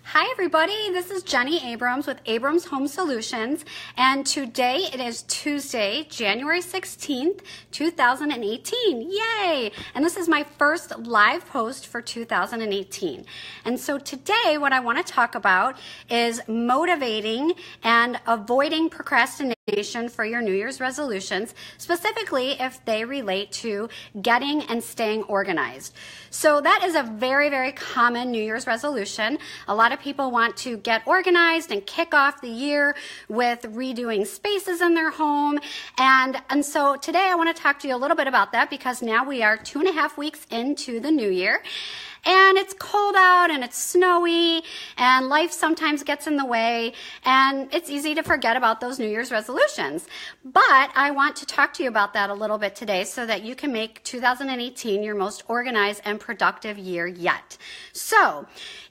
Hi everybody, this is Jenny Abrams with Abrams Home Solutions, and today it is Tuesday, January 16th, 2018. Yay! And this is my first live post for 2018. And so today what I want to talk about is motivating and avoiding procrastination for your New Year's resolutions, specifically if they relate to getting and staying organized. So that is a very, very common New Year's resolution. A lot of people want to get organized and kick off the year with redoing spaces in their home. And so today I want to talk to you a little bit about that because now we are 2.5 weeks into the new year. And it's cold out and it's snowy and life sometimes gets in the way and it's easy to forget about those New Year's resolutions. But I want to talk to you about that a little bit today so that you can make 2018 your most organized and productive year yet. So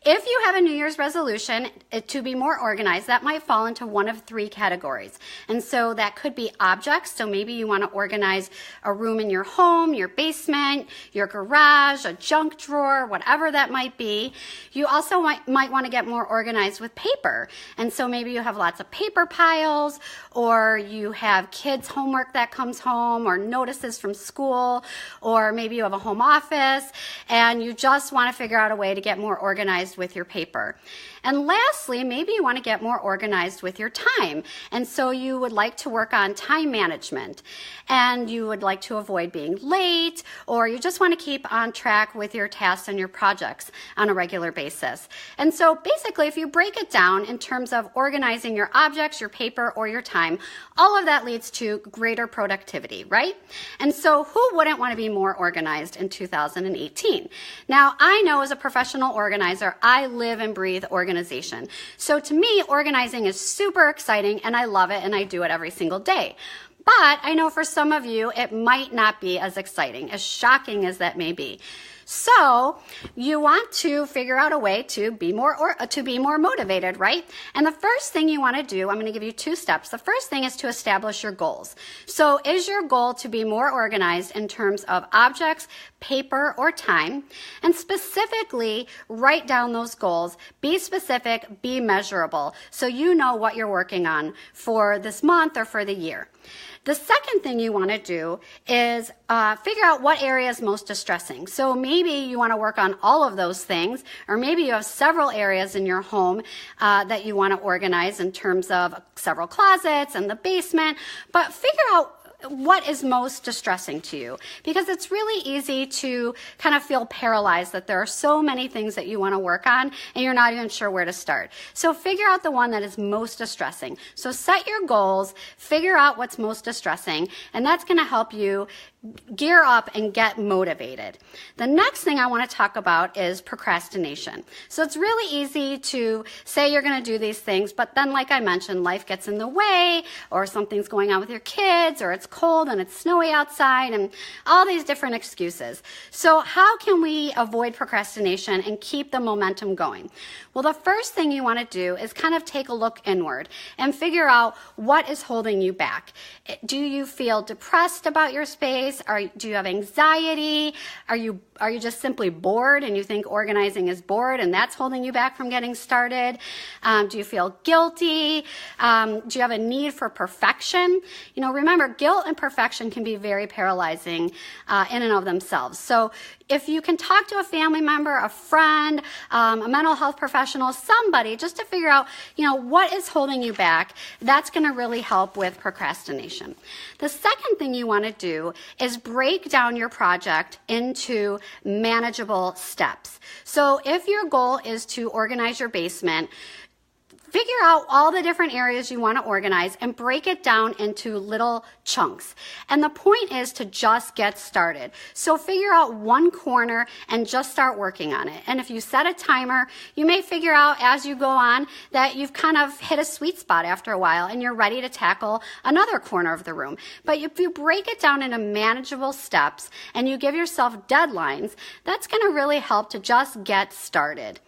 if you have a New Year's resolution to be more organized, that might fall into one of 3 categories. And so that could be objects. So maybe you want to organize a room in your home, your basement, your garage, a junk drawer, whatever that might be. You also might want to get more organized with paper. And so maybe you have lots of paper piles, or you have kids' homework that comes home, or notices from school, or maybe you have a home office, and you just want to figure out a way to get more organized with your paper. And lastly, maybe you want to get more organized with your time. And so you would like to work on time management, and you would like to avoid being late, or you just want to keep on track with your tasks and your projects on a regular basis. And so basically, if you break it down in terms of organizing your objects, your paper, or your time, all of that leads to greater productivity, right? And so who wouldn't want to be more organized in 2018? Now, I know as a professional organizer, I live and breathe organization. So to me, organizing is super exciting and I love it and I do it every single day. But I know for some of you, it might not be as exciting, as shocking as that may be. So you want to figure out a way to be more motivated, right? And the first thing you want to do, I'm going to give you 2 steps. The first thing is to establish your goals. So is your goal to be more organized in terms of objects, paper, or time? And specifically, write down those goals. Be specific, be measurable, so you know what you're working on for this month or for the year. The second thing you want to do is figure out what area is most distressing. So maybe you want to work on all of those things, or maybe you have several areas in your home that you want to organize in terms of several closets and the basement, but figure out what is most distressing to you, because it's really easy to kind of feel paralyzed that there are so many things that you want to work on and you're not even sure where to start. So figure out the one that is most distressing. So set your goals, figure out what's most distressing, and that's going to help you gear up and get motivated. The next thing I want to talk about is procrastination. So it's really easy to say you're going to do these things, but then like I mentioned, life gets in the way, or something's going on with your kids, or it's cold and it's snowy outside, and all these different excuses. So how can we avoid procrastination and keep the momentum going? Well, the first thing you want to do is kind of take a look inward and figure out what is holding you back. Do you feel depressed about your space? Do you have anxiety? Are you just simply bored and you think organizing is bored and that's holding you back from getting started? Do you feel guilty? Do you have a need for perfection? You know, remember, guilt and perfection can be very paralyzing in and of themselves. So if you can talk to a family member, a friend, a mental health professional, somebody, just to figure out, what is holding you back, that's going to really help with procrastination. The second thing you want to do is break down your project into manageable steps. So if your goal is to organize your basement, figure out all the different areas you want to organize and break it down into little chunks. And the point is to just get started. So figure out one corner and just start working on it. And if you set a timer, you may figure out as you go on that you've kind of hit a sweet spot after a while and you're ready to tackle another corner of the room. But if you break it down into manageable steps and you give yourself deadlines, that's going to really help to just get started.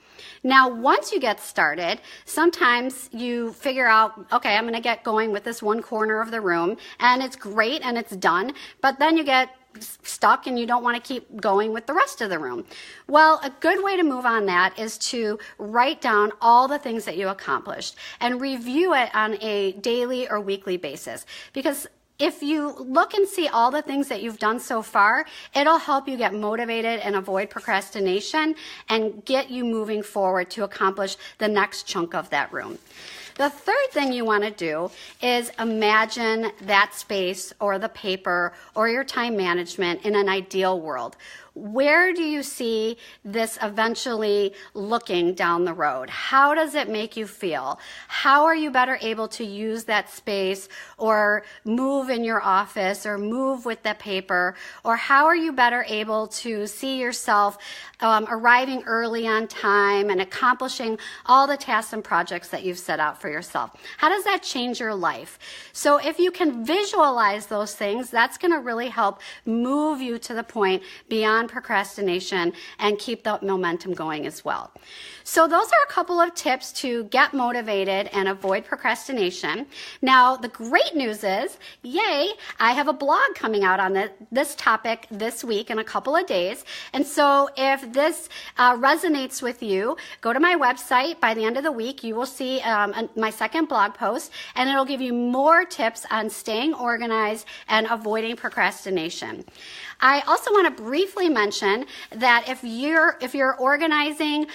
Now, once you get started, sometimes you figure out, okay, I'm going to get going with this one corner of the room, and it's great and it's done, but then you get stuck and you don't want to keep going with the rest of the room. Well, a good way to move on that is to write down all the things that you accomplished and review it on a daily or weekly basis, because if you look and see all the things that you've done so far, it'll help you get motivated and avoid procrastination and get you moving forward to accomplish the next chunk of that room. The third thing you want to do is imagine that space or the paper or your time management in an ideal world. Where do you see this eventually looking down the road? How does it make you feel? How are you better able to use that space or move in your office or move with the paper? Or how are you better able to see yourself arriving early on time and accomplishing all the tasks and projects that you've set out for yourself? How does that change your life? So if you can visualize those things, that's going to really help move you to the point beyond procrastination and keep the momentum going as well. So those are a couple of tips to get motivated and avoid procrastination. Now, the great news is, yay, I have a blog coming out on this topic this week in a couple of days. And so if this resonates with you, go to my website. By the end of the week, you will see my second blog post, and it'll give you more tips on staying organized and avoiding procrastination. I also want to briefly mention that if you're organizing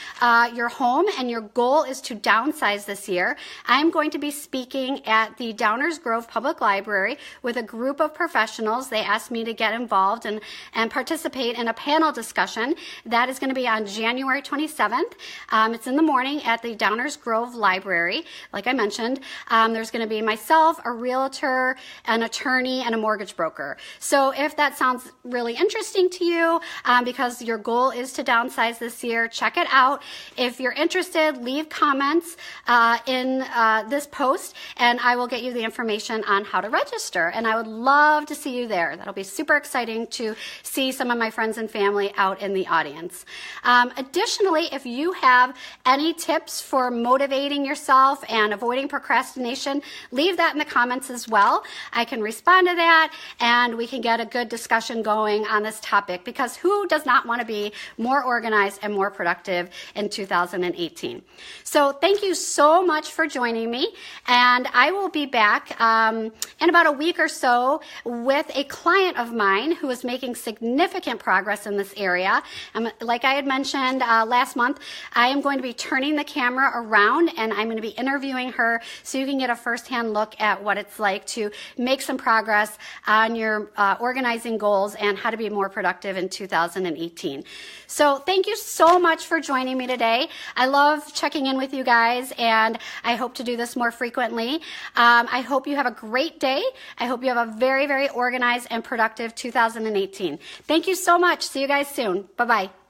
your home and your goal is to downsize this year, I'm going to be speaking at the Downers Grove Public Library with a group of professionals. They asked me to get involved and participate in a panel discussion. That is going to be on January 27th. It's in the morning at the Downers Grove Library. Like I mentioned, there's going to be myself, a realtor, an attorney, and a mortgage broker. So if that sounds really interesting to you, because your goal is to downsize this year, check it out. If you're interested, leave comments in this post, and I will get you the information on how to register. And I would love to see you there. That'll be super exciting to see some of my friends and family out in the audience. Additionally, if you have any tips for motivating yourself and avoiding procrastination, leave that in the comments as well. I can respond to that, and we can get a good discussion going on this topic, because who does not want to be more organized and more productive in 2018? So thank you so much for joining me, and I will be back in about a week or so with a client of mine who is making significant progress in this area. Like I had mentioned last month, I am going to be turning the camera around, and I'm going to be interviewing her so you can get a firsthand look at what it's like to make some progress on your organizing goals and how to be more productive in 2018. So thank you so much for joining me today. I love checking in with you guys, and I hope to do this more frequently. I hope you have a great day. I hope you have a very, very organized and productive 2018. Thank you so much. See you guys soon. Bye-bye.